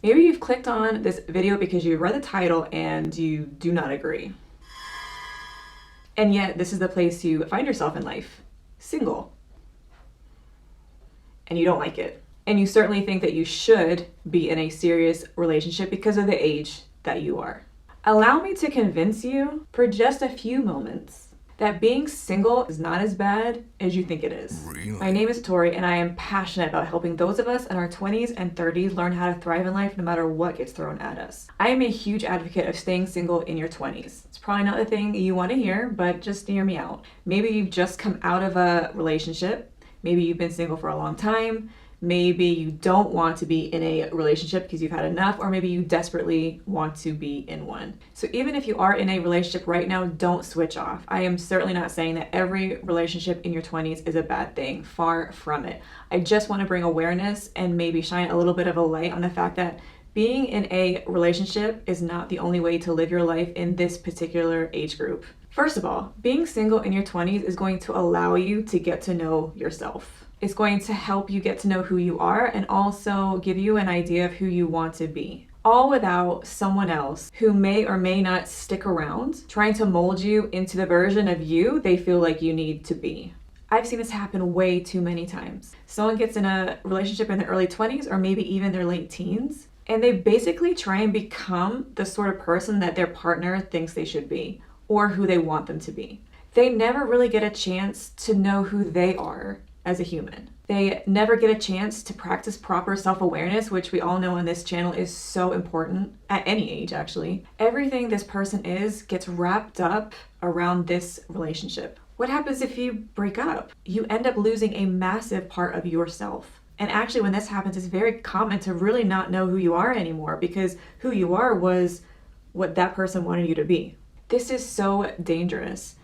Maybe you've clicked on this video because you read the title and you do not agree. And yet this is the place you find yourself in life, single. And you don't like it. And you certainly think that you should be in a serious relationship because of the age that you are. Allow me to convince you for just a few moments that being single is not as bad as you think it is. Really? My name is Tori, and I am passionate about helping those of us in our 20s and 30s learn how to thrive in life no matter what gets thrown at us. I am a huge advocate of staying single in your 20s. It's probably not the thing you want to hear, but just hear me out. Maybe you've just come out of a relationship. Maybe you've been single for a long time. Maybe you don't want to be in a relationship because you've had enough, or maybe you desperately want to be in one. So even if you are in a relationship right now, don't switch off. I am certainly not saying that every relationship in your 20s is a bad thing. Far from it. I just want to bring awareness and maybe shine a little bit of a light on the fact that being in a relationship is not the only way to live your life in this particular age group. First of all, being single in your 20s is going to allow you to get to know yourself. It's going to help you get to know who you are and also give you an idea of who you want to be. All without someone else who may or may not stick around, trying to mold you into the version of you they feel like you need to be. I've seen this happen way too many times. Someone gets in a relationship in their early 20s or maybe even their late teens, and they basically try and become the sort of person that their partner thinks they should be or who they want them to be. They never really get a chance to know who they are as a human. They never get a chance to practice proper self-awareness, which we all know on this channel is so important at any age, actually. Everything this person is gets wrapped up around this relationship. What happens if you break up? You end up losing a massive part of yourself. And actually, when this happens, it's very common to really not know who you are anymore because who you are was what that person wanted you to be. This is so dangerous.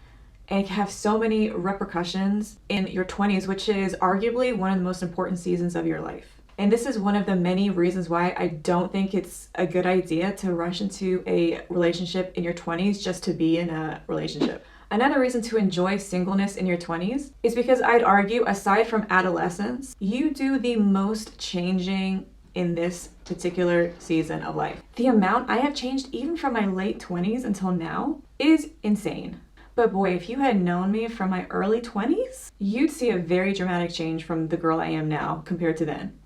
And it can have so many repercussions in your 20s, which is arguably one of the most important seasons of your life. And this is one of the many reasons why I don't think it's a good idea to rush into a relationship in your 20s just to be in a relationship. Another reason to enjoy singleness in your 20s is because I'd argue, aside from adolescence, you do the most changing in this particular season of life. The amount I have changed even from my late 20s until now is insane. But boy, if you had known me from my early 20s, you'd see a very dramatic change from the girl I am now compared to then.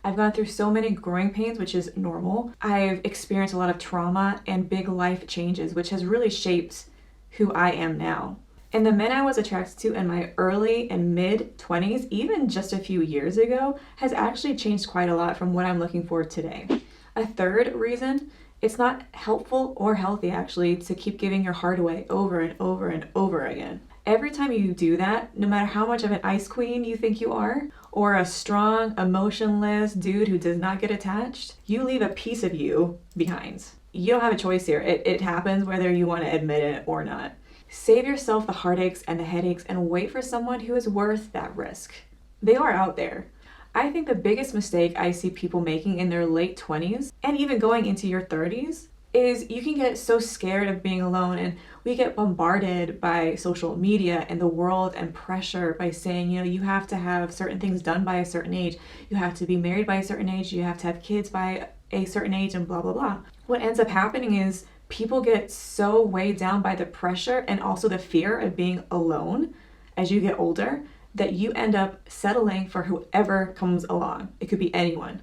I've gone through so many growing pains, which is normal. I've experienced a lot of trauma and big life changes, which has really shaped who I am now. And the men I was attracted to in my early and mid 20s, even just a few years ago, has actually changed quite a lot from what I'm looking for today. A third reason, it's not helpful or healthy actually to keep giving your heart away over and over and over again. Every time you do that, no matter how much of an ice queen you think you are, or a strong, emotionless dude who does not get attached, you leave a piece of you behind. You don't have a choice here. It happens whether you want to admit it or not. Save yourself the heartaches and the headaches and wait for someone who is worth that risk. They are out there. I think the biggest mistake I see people making in their late 20s and even going into your 30s is you can get so scared of being alone, and we get bombarded by social media and the world and pressure by saying, you have to have certain things done by a certain age. You have to be married by a certain age. You have to have kids by a certain age and blah, blah, blah. What ends up happening is people get so weighed down by the pressure and also the fear of being alone as you get older that you end up settling for whoever comes along. It could be anyone.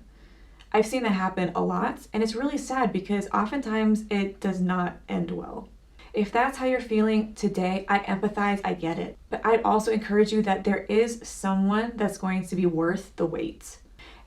I've seen that happen a lot, and it's really sad because oftentimes it does not end well. If that's how you're feeling today, I empathize, I get it. But I'd also encourage you that there is someone that's going to be worth the wait.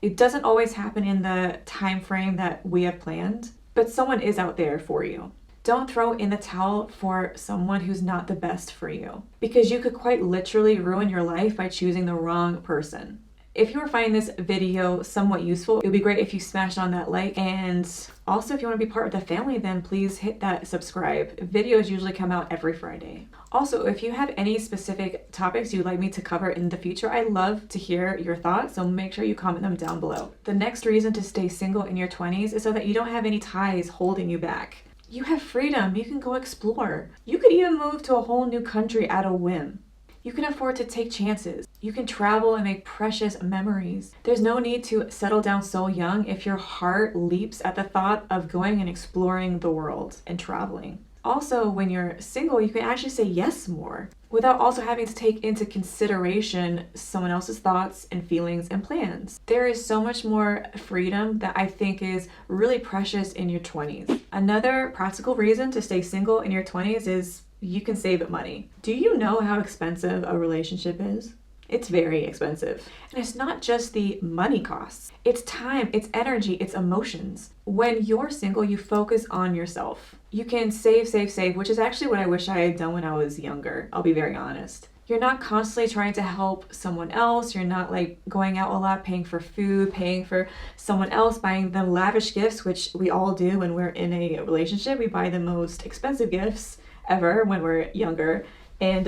It doesn't always happen in the time frame that we have planned, but someone is out there for you. Don't throw in the towel for someone who's not the best for you, because you could quite literally ruin your life by choosing the wrong person. If you are finding this video somewhat useful, it would be great if you smashed on that like, and also if you want to be part of the family, then please hit that subscribe. Videos usually come out every Friday. Also, if you have any specific topics you'd like me to cover in the future, I'd love to hear your thoughts, so make sure you comment them down below. The next reason to stay single in your 20s is so that you don't have any ties holding you back. You have freedom, you can go explore. You could even move to a whole new country at a whim. You can afford to take chances. You can travel and make precious memories. There's no need to settle down so young if your heart leaps at the thought of going and exploring the world and traveling. Also, when you're single, you can actually say yes more without also having to take into consideration someone else's thoughts and feelings and plans. There is so much more freedom that I think is really precious in your 20s. Another practical reason to stay single in your 20s is you can save money. Do you know how expensive a relationship is? It's very expensive. And it's not just the money costs. It's time, it's energy, it's emotions. When you're single, you focus on yourself. You can save, which is actually what I wish I had done when I was younger. I'll be very honest. You're not constantly trying to help someone else. You're not like going out a lot, paying for food, paying for someone else, buying them lavish gifts, which we all do when we're in a relationship. We buy the most expensive gifts ever when we're younger. And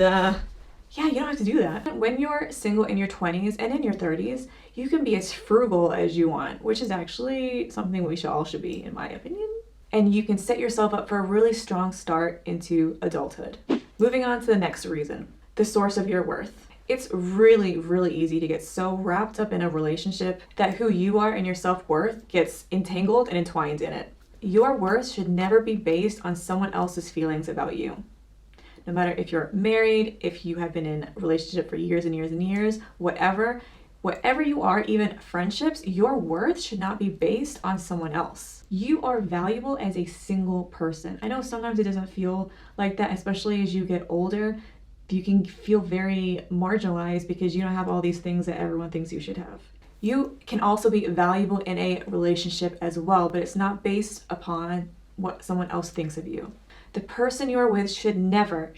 yeah, you don't have to do that. When you're single in your 20s and in your 30s, you can be as frugal as you want, which is actually something we all should be, in my opinion. And you can set yourself up for a really strong start into adulthood. Moving on to the next reason, the source of your worth. It's really, really easy to get so wrapped up in a relationship that who you are and your self-worth gets entangled and entwined in it. Your worth should never be based on someone else's feelings about you. No matter if you're married, if you have been in a relationship for years and years and years, whatever you are, even friendships, your worth should not be based on someone else. You are valuable as a single person. I know sometimes it doesn't feel like that, especially as you get older. You can feel very marginalized because you don't have all these things that everyone thinks you should have. You can also be valuable in a relationship as well, but it's not based upon what someone else thinks of you. The person you're with should never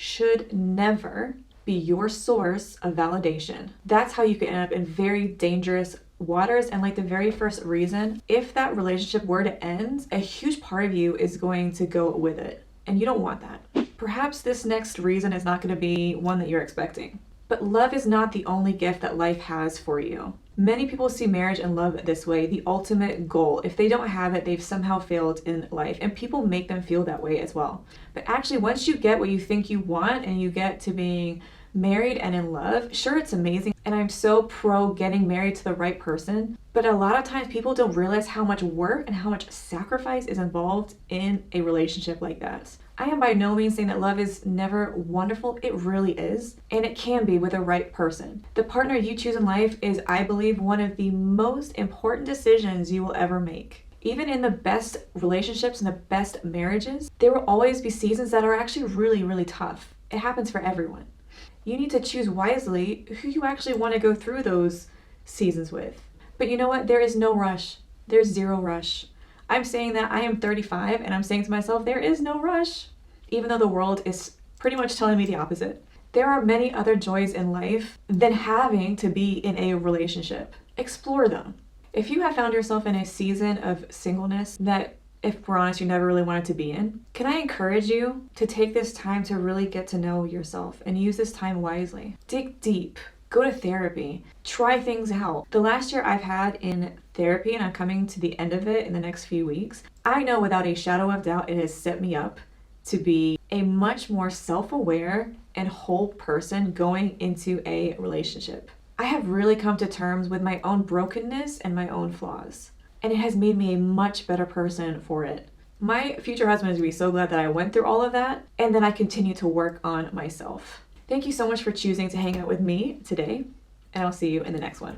be your source of validation. That's how you can end up in very dangerous waters. And like the very first reason, if that relationship were to end, a huge part of you is going to go with it. And you don't want that. Perhaps this next reason is not going to be one that you're expecting. But love is not the only gift that life has for you. Many people see marriage and love this way, the ultimate goal. If they don't have it, they've somehow failed in life. And people make them feel that way as well. But actually, once you get what you think you want and you get to being married and in love, sure, it's amazing. And I'm so pro getting married to the right person. But a lot of times people don't realize how much work and how much sacrifice is involved in a relationship like that. I am by no means saying that love is never wonderful. It really is. And it can be with the right person. The partner you choose in life is, I believe, one of the most important decisions you will ever make. Even in the best relationships and the best marriages, there will always be seasons that are actually really, really tough. It happens for everyone. You need to choose wisely who you actually want to go through those seasons with. But you know what? There is no rush. There's zero rush. I'm saying that I am 35 and I'm saying to myself, there is no rush, even though the world is pretty much telling me the opposite. There are many other joys in life than having to be in a relationship. Explore them. If you have found yourself in a season of singleness that, if we're honest, you never really wanted to be in, can I encourage you to take this time to really get to know yourself and use this time wisely? Dig deep. Go to therapy. Try things out. The last year I've had in therapy, and I'm coming to the end of it in the next few weeks, I know without a shadow of doubt it has set me up to be a much more self-aware and whole person going into a relationship. I have really come to terms with my own brokenness and my own flaws, and it has made me a much better person for it. My future husband is going to be so glad that I went through all of that, and then I continue to work on myself. Thank you so much for choosing to hang out with me today, and I'll see you in the next one.